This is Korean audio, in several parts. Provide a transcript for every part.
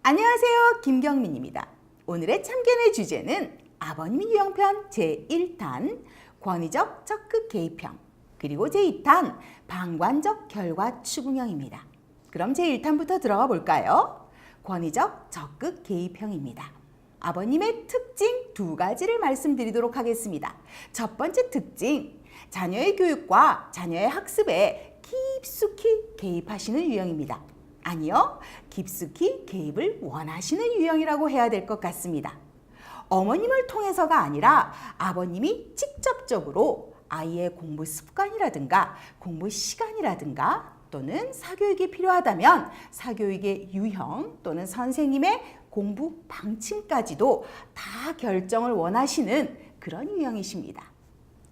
안녕하세요. 김경민입니다. 오늘의 참견의 주제는 아버님 유형편 제1탄 권위적 적극 개입형 그리고 제2탄 방관적 결과 추궁형입니다. 그럼 제1탄부터 들어가 볼까요? 권위적 적극 개입형입니다. 아버님의 특징 두 가지를 말씀드리도록 하겠습니다. 첫 번째 특징, 자녀의 교육과 자녀의 학습에 깊숙이 개입하시는 유형입니다. 아니요, 깊숙이 개입을 원하시는 유형이라고 해야 될 것 같습니다. 어머님을 통해서가 아니라 아버님이 직접적으로 아이의 공부 습관이라든가 공부 시간이라든가 또는 사교육이 필요하다면 사교육의 유형 또는 선생님의 공부 방침까지도 다 결정을 원하시는 그런 유형이십니다.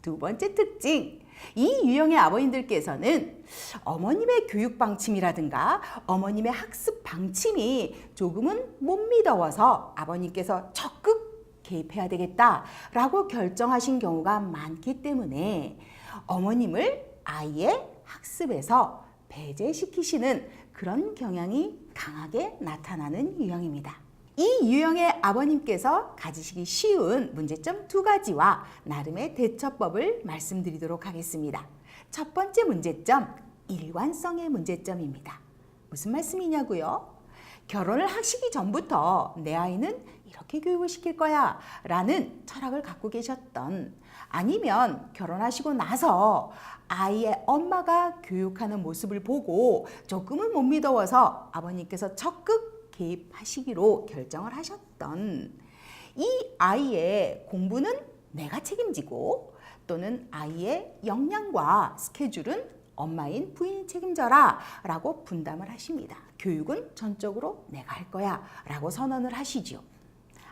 두 번째 특징, 이 유형의 아버님들께서는 어머님의 교육 방침이라든가 어머님의 학습 방침이 조금은 못 믿어서 아버님께서 적극 개입해야 되겠다라고 결정하신 경우가 많기 때문에 어머님을 아이의 학습에서 배제시키시는 그런 경향이 강하게 나타나는 유형입니다. 이 유형의 아버님께서 가지시기 쉬운 문제점 두 가지와 나름의 대처법을 말씀드리도록 하겠습니다. 첫 번째 문제점, 일관성의 문제점입니다. 무슨 말씀이냐고요? 결혼을 하시기 전부터 내 아이는 이렇게 교육을 시킬 거야 라는 철학을 갖고 계셨던, 아니면 결혼하시고 나서 아이의 엄마가 교육하는 모습을 보고 조금은 못 믿어서 아버님께서 적극 개입하시기로 결정을 하셨던, 이 아이의 공부는 내가 책임지고 또는 아이의 역량과 스케줄은 엄마인 부인이 책임져라 라고 분담을 하십니다. 교육은 전적으로 내가 할 거야 라고 선언을 하시죠.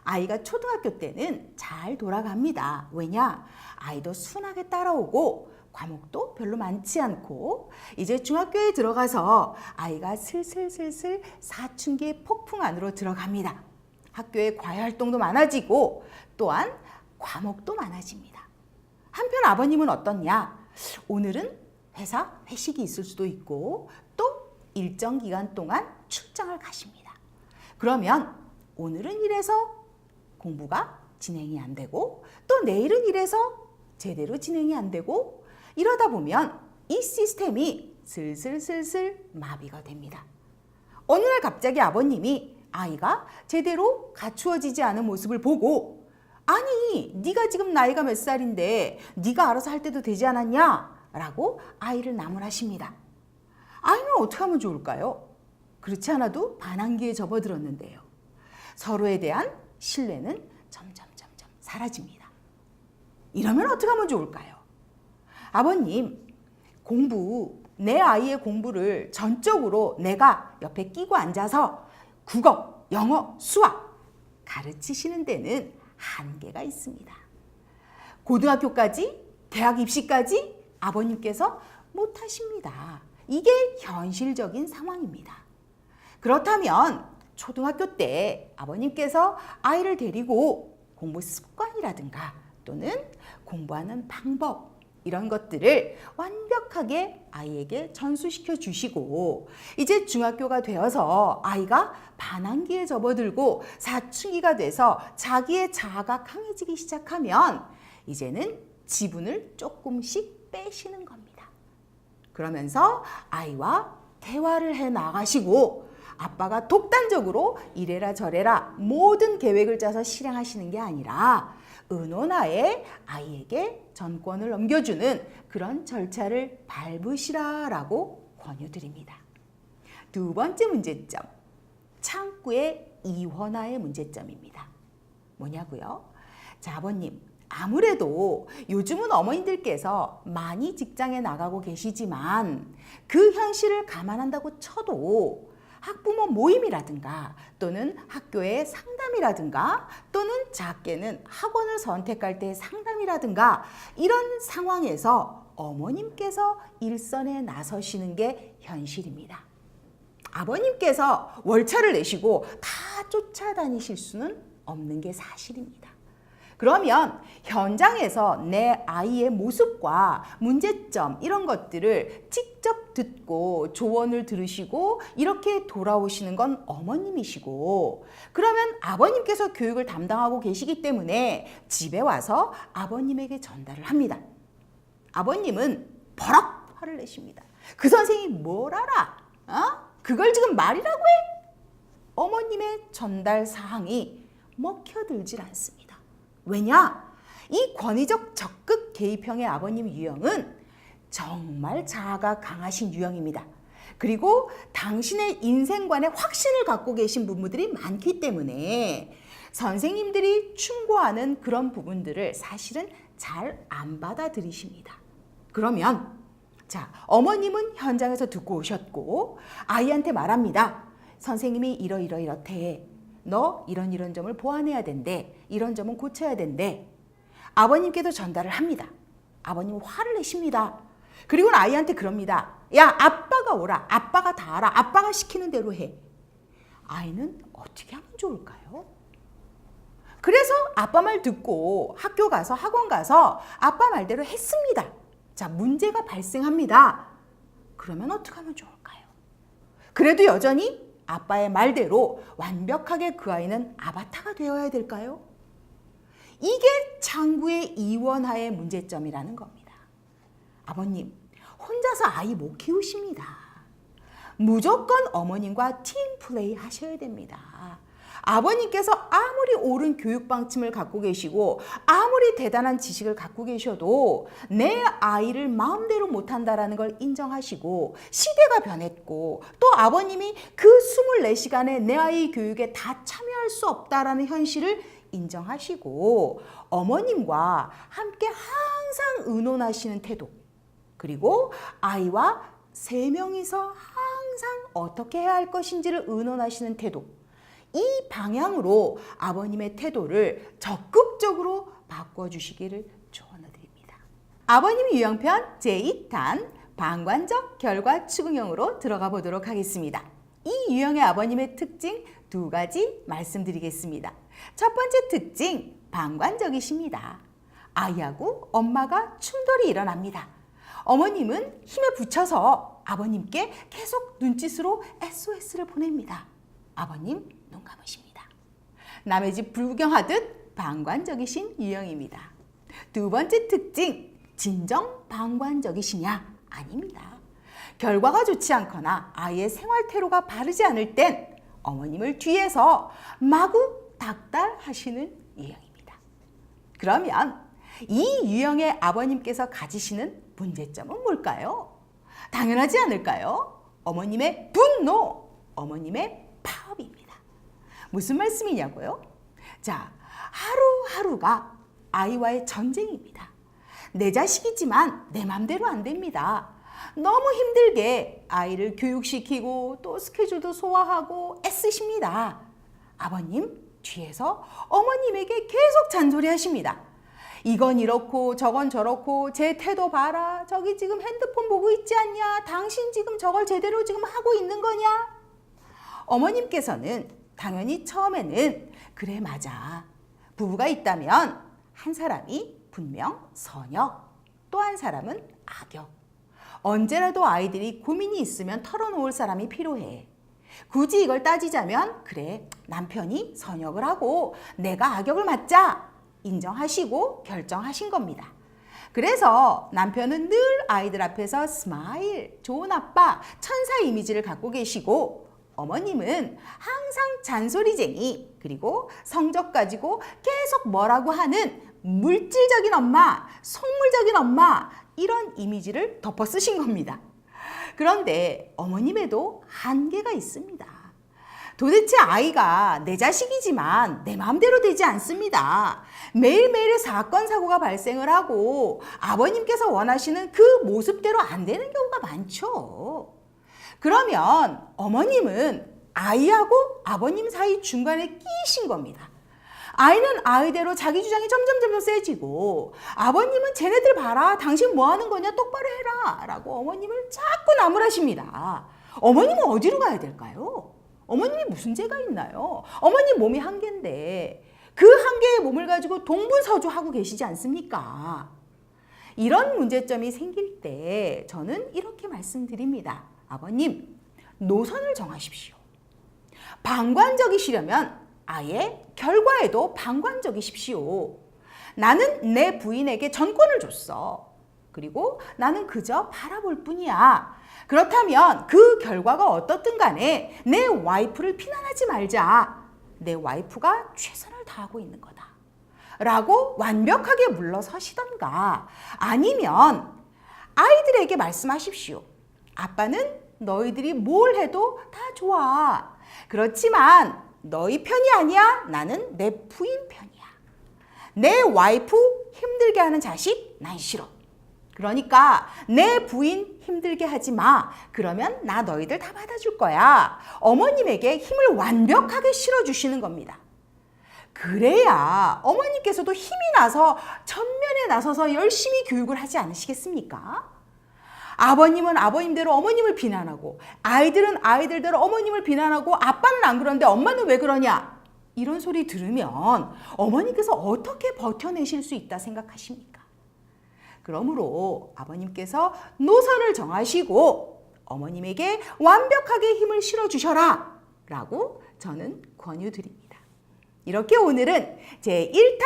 아이가 초등학교 때는 잘 돌아갑니다. 왜냐? 아이도 순하게 따라오고 과목도 별로 많지 않고 이제 중학교에 들어가서 아이가 슬슬 사춘기 폭풍 안으로 들어갑니다. 학교에 과외활동도 많아지고 또한 과목도 많아집니다. 한편 아버님은 어떻냐? 오늘은 회사 회식이 있을 수도 있고 또 일정 기간 동안 출장을 가십니다. 그러면 오늘은 이래서 공부가 진행이 안 되고 또 내일은 이래서 제대로 진행이 안 되고, 이러다 보면 이 시스템이 슬슬 마비가 됩니다. 어느 날 갑자기 아버님이 아이가 제대로 갖추어지지 않은 모습을 보고, 아니 네가 지금 나이가 몇 살인데 네가 알아서 할 때도 되지 않았냐? 라고 아이를 나무라십니다. 아이는 어떻게 하면 좋을까요? 그렇지 않아도 반항기에 접어들었는데요. 서로에 대한 신뢰는 점점 사라집니다. 이러면 어떻게 하면 좋을까요? 아버님, 내 아이의 공부를 전적으로 내가 옆에 끼고 앉아서 국어, 영어, 수학 가르치시는 데는 한계가 있습니다. 고등학교까지, 대학 입시까지 아버님께서 못하십니다. 이게 현실적인 상황입니다. 그렇다면 초등학교 때 아버님께서 아이를 데리고 공부 습관이라든가 또는 공부하는 방법, 이런 것들을 완벽하게 아이에게 전수시켜 주시고, 이제 중학교가 되어서 아이가 반항기에 접어들고 사춘기가 돼서 자기의 자아가 강해지기 시작하면 이제는 지분을 조금씩 빼시는 겁니다. 그러면서 아이와 대화를 해 나가시고, 아빠가 독단적으로 이래라 저래라 모든 계획을 짜서 실행하시는 게 아니라 의논하에 아이에게 전권을 넘겨주는 그런 절차를 밟으시라라고 권유드립니다. 두 번째 문제점, 창구의 이원화의 문제점입니다. 뭐냐고요? 자, 아버님, 아무래도 요즘은 어머니들께서 많이 직장에 나가고 계시지만 그 현실을 감안한다고 쳐도 학부모 모임이라든가 또는 학교의 상담이라든가 또는 작게는 학원을 선택할 때 상담이라든가, 이런 상황에서 어머님께서 일선에 나서시는 게 현실입니다. 아버님께서 월차를 내시고 다 쫓아다니실 수는 없는 게 사실입니다. 그러면 현장에서 내 아이의 모습과 문제점 이런 것들을 직접 듣고 조언을 들으시고 이렇게 돌아오시는 건 어머님이시고, 그러면 아버님께서 교육을 담당하고 계시기 때문에 집에 와서 아버님에게 전달을 합니다. 아버님은 버럭 화를 내십니다. 그 선생이 뭘 알아? 그걸 지금 말이라고 해? 어머님의 전달 사항이 먹혀들질 않습니다. 왜냐? 이 권위적 적극 개입형의 아버님 유형은 정말 자아가 강하신 유형입니다. 그리고 당신의 인생관에 확신을 갖고 계신 부부들이 많기 때문에 선생님들이 충고하는 그런 부분들을 사실은 잘 안 받아들이십니다. 그러면 자, 어머님은 현장에서 듣고 오셨고 아이한테 말합니다. 선생님이 이렇대. 너 이런 점을 보완해야 된대. 이런 점은 고쳐야 된대. 아버님께도 전달을 합니다. 아버님은 화를 내십니다. 그리고는 아이한테 그럽니다. 야, 아빠가 오라. 아빠가 다 알아. 아빠가 시키는 대로 해. 아이는 어떻게 하면 좋을까요? 그래서 아빠 말 듣고 학교 가서 학원 가서 아빠 말대로 했습니다. 자, 문제가 발생합니다. 그러면 어떻게 하면 좋을까요? 그래도 여전히 아빠의 말대로 완벽하게 그 아이는 아바타가 되어야 될까요? 이게 창구의 이원화의 문제점이라는 겁니다. 아버님, 혼자서 아이 못 키우십니다. 무조건 어머님과 팀플레이 하셔야 됩니다. 아버님께서 아무리 옳은 교육 방침을 갖고 계시고 아무리 대단한 지식을 갖고 계셔도 내 아이를 마음대로 못한다라는 걸 인정하시고, 시대가 변했고 또 아버님이 그 24시간에 내 아이 교육에 다 참여할 수 없다라는 현실을 인정하시고 어머님과 함께 항상 의논하시는 태도, 그리고 아이와 3명이서 항상 어떻게 해야 할 것인지를 의논하시는 태도, 이 방향으로 아버님의 태도를 적극적으로 바꿔주시기를 조언을 드립니다. 아버님 유형편 제2탄 방관적 결과 추궁형으로 들어가 보도록 하겠습니다. 이 유형의 아버님의 특징 2가지 말씀드리겠습니다. 첫 번째 특징, 방관적이십니다. 아이하고 엄마가 충돌이 일어납니다. 어머님은 힘에 부쳐서 아버님께 계속 눈짓으로 SOS를 보냅니다. 아버님 눈 감으십니다. 남의 집 불구경하듯 방관적이신 유형입니다. 2번째 특징, 진정 방관적이시냐? 아닙니다. 결과가 좋지 않거나 아이의 생활 태도가 바르지 않을 땐 어머님을 뒤에서 마구 닥달하시는 유형입니다. 그러면 이 유형의 아버님께서 가지시는 문제점은 뭘까요? 당연하지 않을까요? 어머님의 분노, 어머님의 파업입니다. 무슨 말씀이냐고요? 자, 하루하루가 아이와의 전쟁입니다. 내 자식이지만 내 맘대로 안 됩니다. 너무 힘들게 아이를 교육시키고 또 스케줄도 소화하고 애쓰십니다. 아버님 뒤에서 어머님에게 계속 잔소리하십니다. 이건 이렇고 저건 저렇고 제 태도 봐라. 저기 지금 핸드폰 보고 있지 않냐? 당신 지금 저걸 제대로 지금 하고 있는 거냐? 어머님께서는 당연히 처음에는 그래 맞아. 부부가 있다면 한 사람이 분명 선역, 또 한 사람은 악역. 언제라도 아이들이 고민이 있으면 털어놓을 사람이 필요해. 굳이 이걸 따지자면 그래 남편이 선역을 하고 내가 악역을 맡자 인정하시고 결정하신 겁니다. 그래서 남편은 늘 아이들 앞에서 스마일, 좋은 아빠, 천사 이미지를 갖고 계시고 어머님은 항상 잔소리쟁이, 그리고 성적 가지고 계속 뭐라고 하는 물질적인 엄마, 속물적인 엄마, 이런 이미지를 덮어 쓰신 겁니다. 그런데 어머님에도 한계가 있습니다. 도대체 아이가 내 자식이지만 내 마음대로 되지 않습니다. 매일매일 사건, 사고가 발생을 하고 아버님께서 원하시는 그 모습대로 안 되는 경우가 많죠. 그러면 어머님은 아이하고 아버님 사이 중간에 끼신 겁니다. 아이는 아이대로 자기 주장이 점점 세지고 아버님은 쟤네들 봐라. 당신 뭐 하는 거냐? 똑바로 해라. 라고 어머님을 자꾸 나무라십니다. 어머님은 어디로 가야 될까요? 어머님이 무슨 죄가 있나요? 어머님 몸이 한계인데. 그 한계의 몸을 가지고 동분서주하고 계시지 않습니까? 이런 문제점이 생길 때 저는 이렇게 말씀드립니다. 아버님, 노선을 정하십시오. 방관적이시려면 아예 결과에도 방관적이십시오. 나는 내 부인에게 전권을 줬어. 그리고 나는 그저 바라볼 뿐이야. 그렇다면 그 결과가 어떻든 간에 내 와이프를 비난하지 말자. 내 와이프가 최선을 다하고 있는 거다. 라고 완벽하게 물러서시던가 아니면 아이들에게 말씀하십시오. 아빠는 너희들이 뭘 해도 다 좋아. 그렇지만 너희 편이 아니야. 나는 내 부인 편이야. 내 와이프 힘들게 하는 자식 난 싫어. 그러니까 내 부인 힘들게 하지 마. 그러면 나 너희들 다 받아줄 거야. 어머님에게 힘을 완벽하게 실어주시는 겁니다. 그래야 어머님께서도 힘이 나서 전면에 나서서 열심히 교육을 하지 않으시겠습니까? 아버님은 아버님대로 어머님을 비난하고 아이들은 아이들대로 어머님을 비난하고 아빠는 안 그러는데 엄마는 왜 그러냐? 이런 소리 들으면 어머니께서 어떻게 버텨내실 수 있다 생각하십니까? 그러므로 아버님께서 노선을 정하시고 어머님에게 완벽하게 힘을 실어주셔라 라고 저는 권유드립니다. 이렇게 오늘은 제1탄,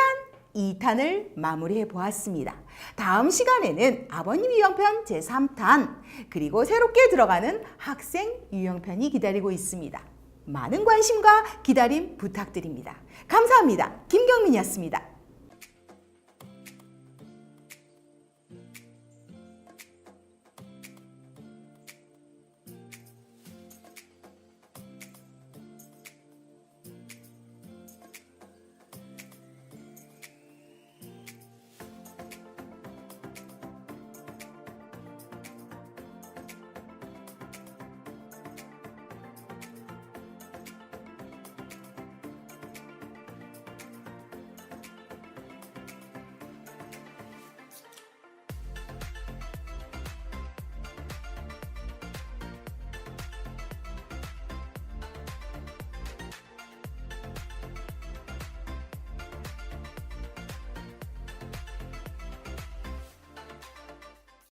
2탄을 마무리해 보았습니다. 다음 시간에는 아버님 유형편 제3탄 그리고 새롭게 들어가는 학생 유형편이 기다리고 있습니다. 많은 관심과 기다림 부탁드립니다. 감사합니다. 김경민이었습니다.